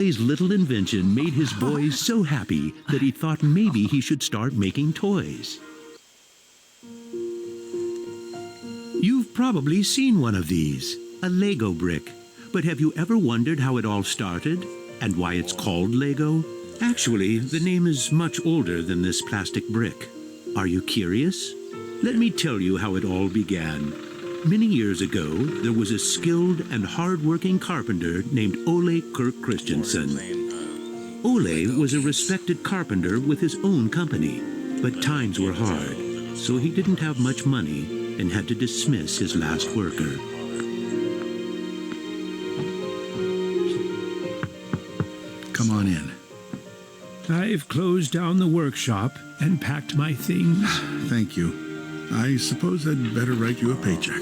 His little invention made his boys so happy that he thought maybe he should start making toys. You've probably seen one of these, a Lego brick. But have you ever wondered how it all started and why it's called Lego? Actually, the name is much older than this plastic brick. Are you curious? Let me tell you how it all began. Many years ago, there was a skilled and hard-working carpenter named Ole Kirk Christensen. Ole was a respected carpenter with his own company, but times were hard, so he didn't have much money and had to dismiss his last worker. Come on in. I've closed down the workshop and packed my things. Thank you. I suppose I'd better write you a paycheck.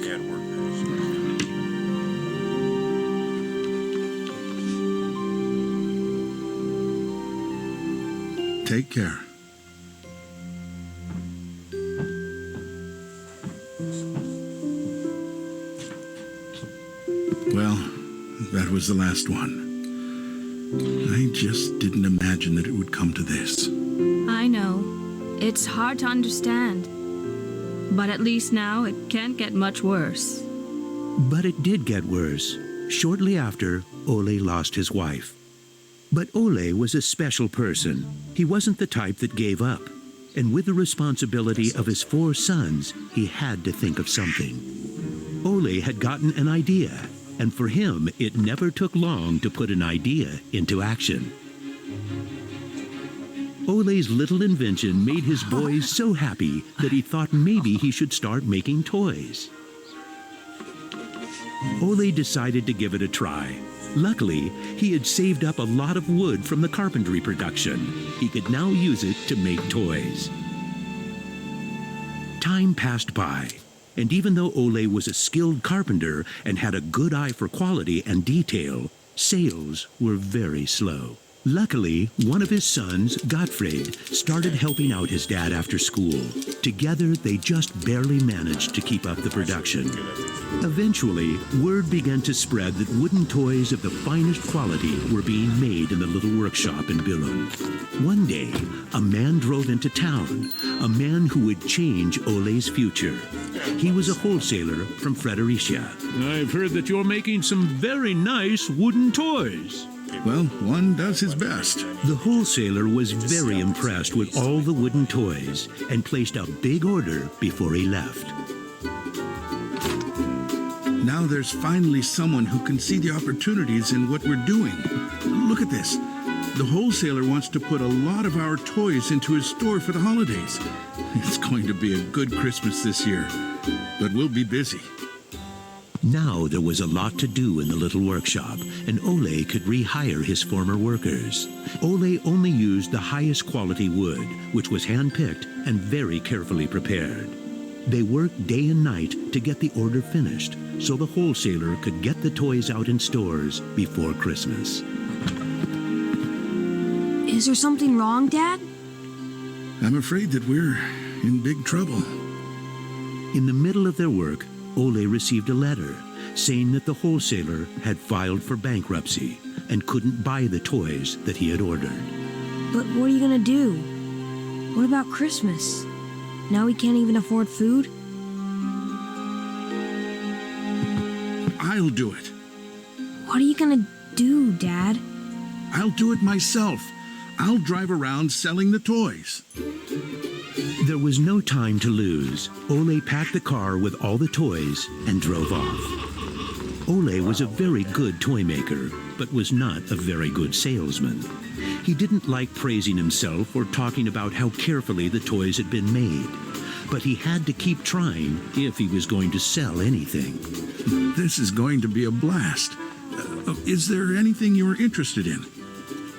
Take care. Well, that was the last one. I just didn't imagine that it would come to this. I know. It's hard to understand. But at least now it can't get much worse. But it did get worse. Shortly after, Ole lost his wife. But Ole was a special person. He wasn't the type that gave up. And with the responsibility of his 4 sons, he had to think of something. Ole had gotten an idea. And for him, it never took long to put an idea into action. Ole's little invention made his boys so happy that he thought maybe he should start making toys. Ole decided to give it a try. Luckily, he had saved up a lot of wood from the carpentry production. He could now use it to make toys. Time passed by. And even though Ole was a skilled carpenter and had a good eye for quality and detail, sales were very slow. Luckily, one of his sons, Gottfried, started helping out his dad after school. Together, they just barely managed to keep up the production. Eventually, word began to spread that wooden toys of the finest quality were being made in the little workshop in Billund. One day, a man drove into town, a man who would change Ole's future. He was a wholesaler from Fredericia. I've heard that you're making some very nice wooden toys. Well, one does his best. The wholesaler was very impressed with all the wooden toys and placed a big order before he left. Now there's finally someone who can see the opportunities in what we're doing. Look at this. The wholesaler wants to put a lot of our toys into his store for the holidays. It's going to be a good Christmas this year, but we'll be busy. Now there was a lot to do in the little workshop, and Ole could rehire his former workers. Ole only used the highest quality wood, which was hand-picked and very carefully prepared. They worked day and night to get the order finished, so the wholesaler could get the toys out in stores before Christmas. Is there something wrong, Dad? I'm afraid that we're in big trouble. In the middle of their work, Ole received a letter saying that the wholesaler had filed for bankruptcy and couldn't buy the toys that he had ordered. But what are you gonna do? What about Christmas? Now we can't even afford food? I'll do it. What are you gonna do, Dad? I'll do it myself. I'll drive around selling the toys. There was no time to lose. Ole packed the car with all the toys and drove off. Ole was a very good toy maker, but was not a very good salesman. He didn't like praising himself or talking about how carefully the toys had been made. But he had to keep trying if he was going to sell anything. This is going to be a blast. Is there anything you're interested in?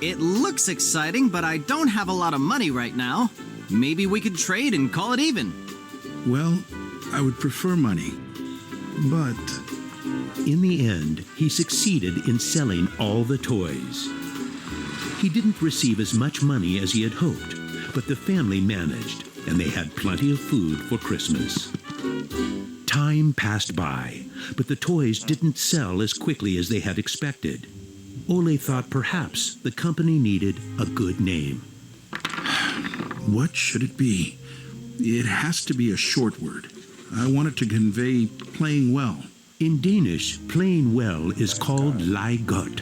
It looks exciting, but I don't have a lot of money right now. Maybe we could trade and call it even. Well, I would prefer money, but... In the end, he succeeded in selling all the toys. He didn't receive as much money as he had hoped, but the family managed, and they had plenty of food for Christmas. Time passed by, but the toys didn't sell as quickly as they had expected. Ole thought perhaps the company needed a good name. What should it be? It has to be a short word. I want it to convey playing well. In Danish, playing well is called leg godt.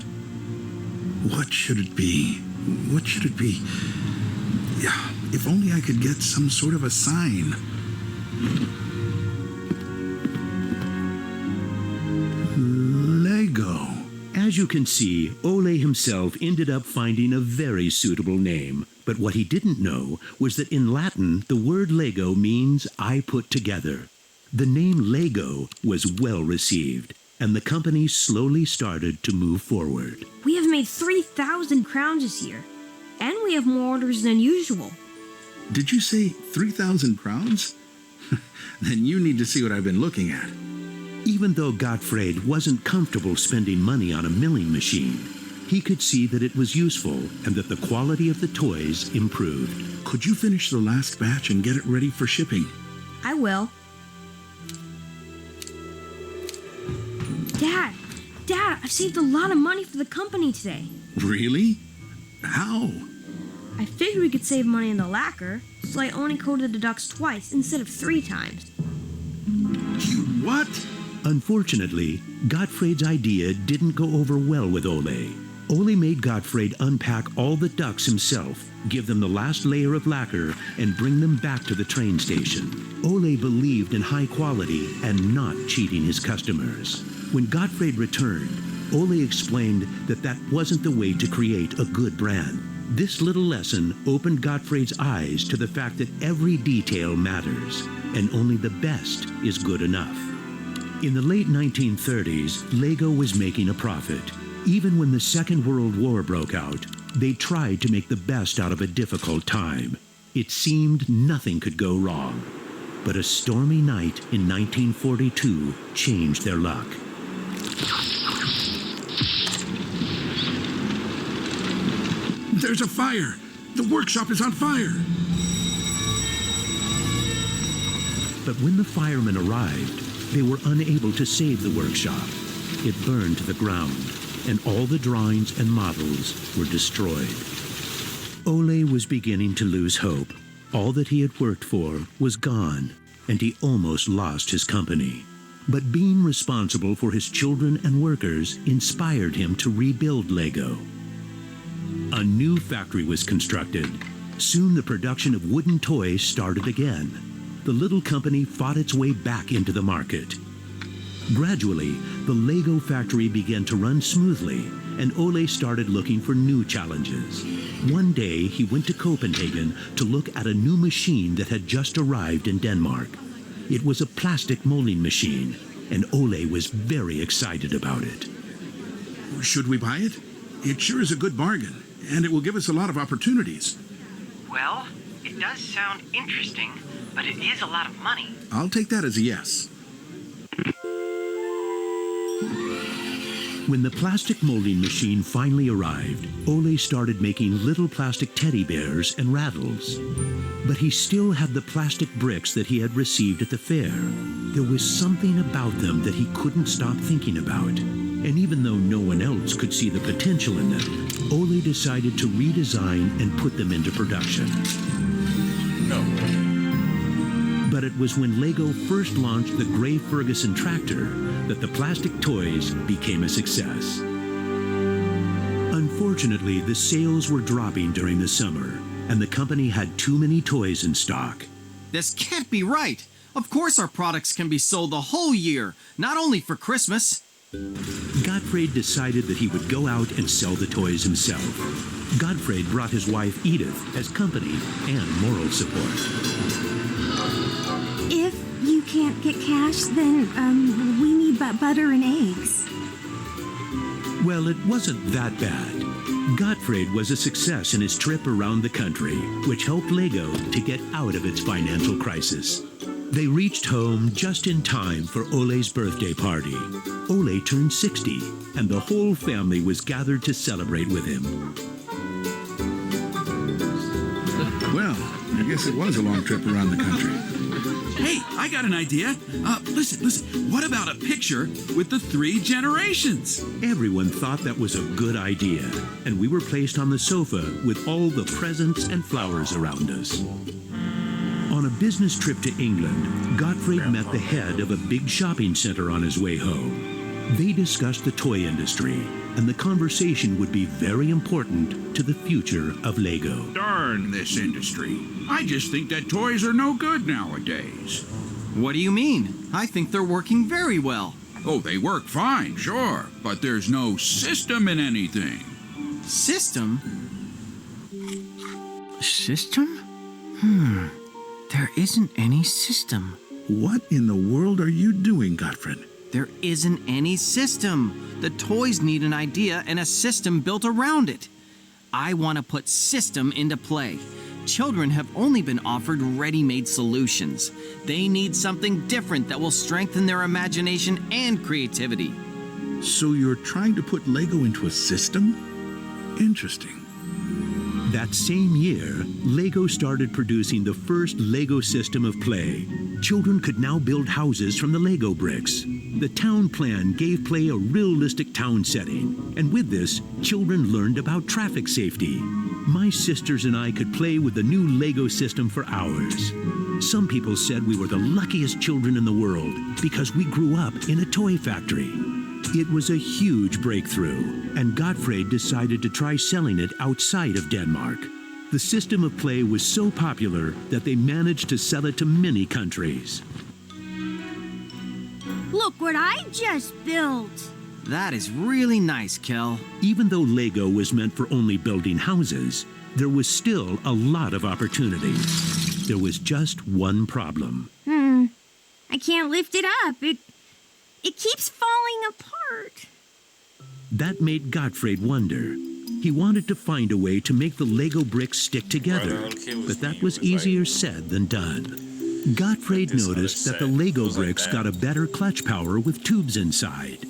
What should it be? What should it be? Yeah, if only I could get some sort of a sign. Lego. As you can see, Ole himself ended up finding a very suitable name. But what he didn't know was that in Latin, the word Lego means I put together. The name Lego was well received, and the company slowly started to move forward. We have made 3,000 crowns this year, and we have more orders than usual. Did you say 3,000 crowns? Then you need to see what I've been looking at. Even though Gottfried wasn't comfortable spending money on a milling machine, he could see that it was useful and that the quality of the toys improved. Could you finish the last batch and get it ready for shipping? I will. Dad, I've saved a lot of money for the company today. Really? How? I figured we could save money in the lacquer, so I only coated the ducks twice instead of 3 times. You what? Unfortunately, Gottfried's idea didn't go over well with Ole. Ole made Gottfried unpack all the ducks himself, give them the last layer of lacquer, and bring them back to the train station. Ole believed in high quality and not cheating his customers. When Gottfried returned, Ole explained that that wasn't the way to create a good brand. This little lesson opened Gottfried's eyes to the fact that every detail matters, and only the best is good enough. In the late 1930s, Lego was making a profit. Even when the Second World War broke out, they tried to make the best out of a difficult time. It seemed nothing could go wrong. But a stormy night in 1942 changed their luck. There's a fire! The workshop is on fire! But when the firemen arrived, they were unable to save the workshop. It burned to the ground, and all the drawings and models were destroyed. Ole was beginning to lose hope. All that he had worked for was gone, and he almost lost his company. But being responsible for his children and workers inspired him to rebuild Lego. A new factory was constructed. Soon the production of wooden toys started again. The little company fought its way back into the market. Gradually, the Lego factory began to run smoothly, and Ole started looking for new challenges. One day, he went to Copenhagen to look at a new machine that had just arrived in Denmark. It was a plastic molding machine, and Ole was very excited about it. Should we buy it? It sure is a good bargain, and it will give us a lot of opportunities. Well, it does sound interesting, but it is a lot of money. I'll take that as a yes. When the plastic molding machine finally arrived, Ole started making little plastic teddy bears and rattles. But he still had the plastic bricks that he had received at the fair. There was something about them that he couldn't stop thinking about. And even though no one else could see the potential in them, Ole decided to redesign and put them into production. No. But it was when Lego first launched the Gray Ferguson tractor that the plastic toys became a success. Unfortunately, the sales were dropping during the summer, and the company had too many toys in stock. This can't be right. Of course our products can be sold the whole year, not only for Christmas. Gottfried decided that he would go out and sell the toys himself. Gottfried brought his wife Edith as company and moral support. If you can't get cash, then we need butter and eggs. Well, it wasn't that bad. Gottfried was a success in his trip around the country, which helped Lego to get out of its financial crisis. They reached home just in time for Ole's birthday party. Ole turned 60, and the whole family was gathered to celebrate with him. Well, I guess it was a long trip around the country. Hey, I got an idea. Listen. What about a picture with the 3 generations? Everyone thought that was a good idea, and we were placed on the sofa with all the presents and flowers around us. On a business trip to England, Gottfried met the head of a big shopping center on his way home. They discussed the toy industry, and the conversation would be very important to the future of Lego. Darn this industry. I just think that toys are no good nowadays. What do you mean? I think they're working very well. Oh, they work fine, sure, but there's no system in anything. System? System? There isn't any system. What in the world are you doing, Gottfried? There isn't any system. The toys need an idea and a system built around it. I want to put system into play. Children have only been offered ready-made solutions. They need something different that will strengthen their imagination and creativity. So you're trying to put Lego into a system? Interesting. That same year, Lego started producing the first Lego system of play. Children could now build houses from the Lego bricks. The town plan gave play a realistic town setting, and with this, children learned about traffic safety. My sisters and I could play with the new Lego system for hours. Some people said we were the luckiest children in the world because we grew up in a toy factory. It was a huge breakthrough, and Gottfried decided to try selling it outside of Denmark. The system of play was so popular that they managed to sell it to many countries. Look what I just built. That is really nice, Kel. Even though Lego was meant for only building houses, there was still a lot of opportunity. There was just one problem. I can't lift it up. It keeps falling apart. That made Gottfried wonder. He wanted to find a way to make the Lego bricks stick together, but that was easier said than done. Gottfried noticed that the Lego bricks got a better clutch power with tubes inside.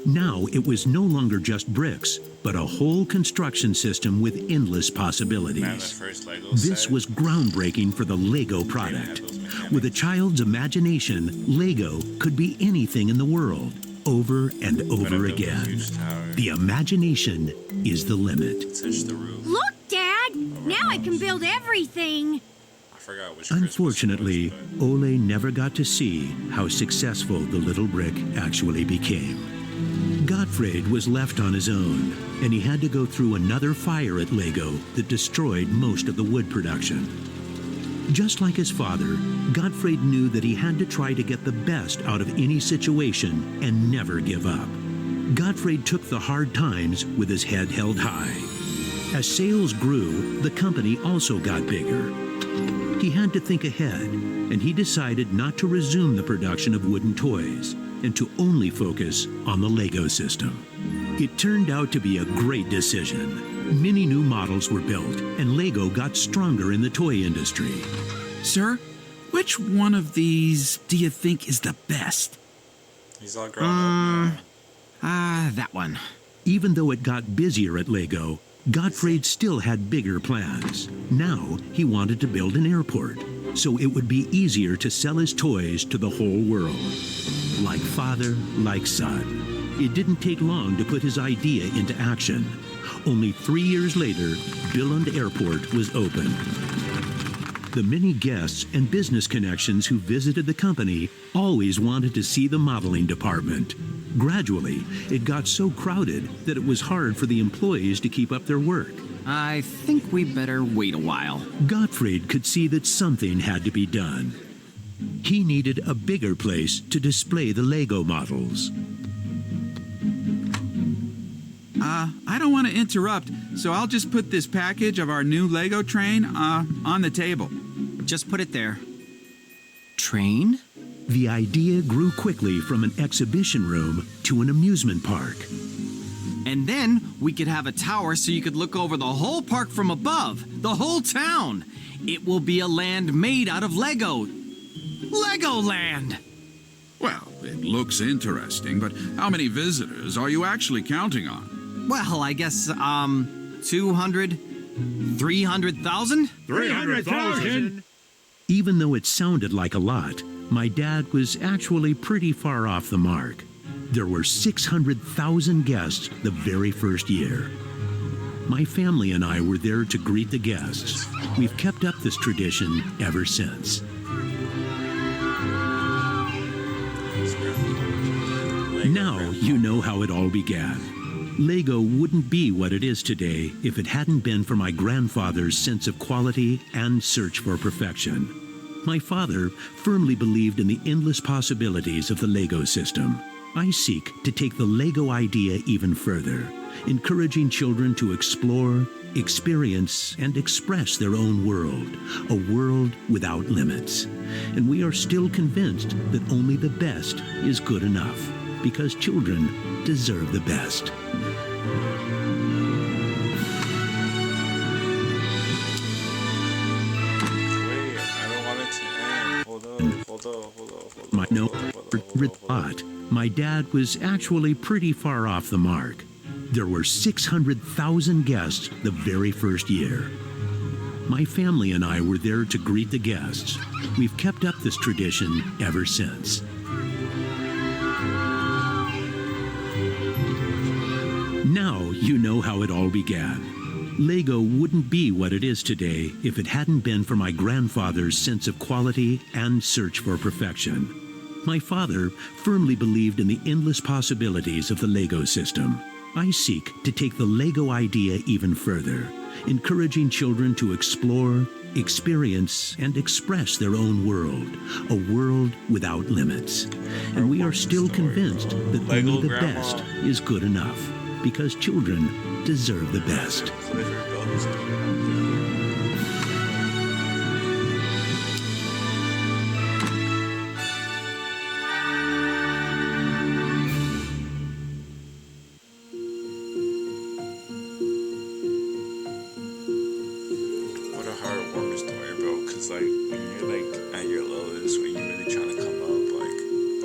Now it was no longer just bricks, but a whole construction system with endless possibilities. This was groundbreaking for the Lego product. With a child's imagination, Lego could be anything in the world, over and over again. The imagination is the limit. Look, Dad! Now I can build everything. Unfortunately, Ole never got to see how successful the little brick actually became. Gottfried was left on his own, and he had to go through another fire at Lego that destroyed most of the wood production. Just like his father, Gottfried knew that he had to try to get the best out of any situation and never give up. Gottfried took the hard times with his head held high. As sales grew, the company also got bigger. He had to think ahead, and he decided not to resume the production of wooden toys and to only focus on the Lego system. It turned out to be a great decision. Many new models were built, and Lego got stronger in the toy industry. Sir, which one of these do you think is the best? He's all grown up. That one. Even though it got busier at Lego, Gottfried still had bigger plans. Now he wanted to build an airport, so it would be easier to sell his toys to the whole world. Like father, like son. It didn't take long to put his idea into action. Only 3 years later, Billund Airport was opened. The many guests and business connections who visited the company always wanted to see the modeling department. Gradually, it got so crowded that it was hard for the employees to keep up their work. I think we better wait a while. Gottfried could see that something had to be done. He needed a bigger place to display the Lego models. I don't want to interrupt, so I'll just put this package of our new Lego train on the table. Just put it there. Train? The idea grew quickly from an exhibition room to an amusement park. And then we could have a tower so you could look over the whole park from above, the whole town. It will be a land made out of Lego. Legoland! Well, it looks interesting, but how many visitors are you actually counting on? Well, I guess, 200, 300,000? 300,000! Even though it sounded like a lot, My dad was actually pretty far off the mark. There were 600,000 guests the very first year. My family and I were there to greet the guests. We've kept up this tradition ever since. Now you know how it all began. Lego wouldn't be what it is today if it hadn't been for my grandfather's sense of quality and search for perfection. My father firmly believed in the endless possibilities of the Lego system. I seek to take the Lego idea even further, encouraging children to explore, experience, and express their own world, a world without limits. And we are still convinced that only the best is good enough, because children deserve the best. My dad was actually pretty far off the mark. There were 600,000 guests the very first year. My family and I were there to greet the guests. We've kept up this tradition ever since. Now you know how it all began. Lego wouldn't be what it is today if it hadn't been for my grandfather's sense of quality and search for perfection. My father firmly believed in the endless possibilities of the Lego system. I seek to take the Lego idea even further, encouraging children to explore, experience, and express their own world, a world without limits. And we are still convinced that only the best is good enough, because children deserve the best. What a heartwarming story, bro. Cause like when you're like at your lowest, when you're really trying to come up, like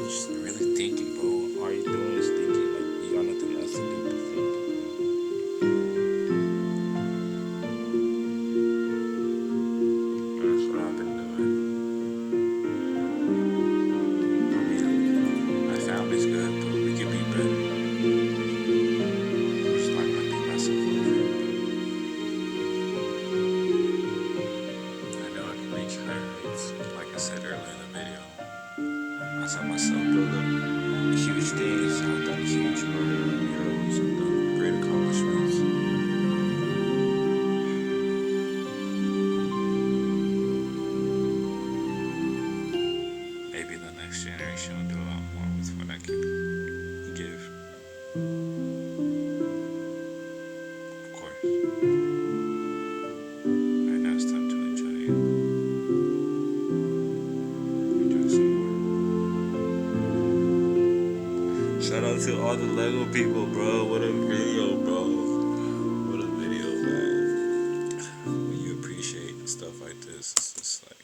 just really thinking, bro. All you're doing is thinking. Like you got nothing else to do but think. That's what I've been doing. I mean, my family's good, but we could be better. I'm just not gonna be myself over it, but I know I can reach higher heights. Like I said earlier in the video, I saw myself build up huge things. I've done huge murals. I've done great accomplishments. Maybe the next generation will do a lot more with what I can give. Of course. Right now it's time to enjoy it. Enjoy some more. Shout out to all the Lego people, bro. What a video, bro. What a video, man. When you appreciate stuff like this, it's just like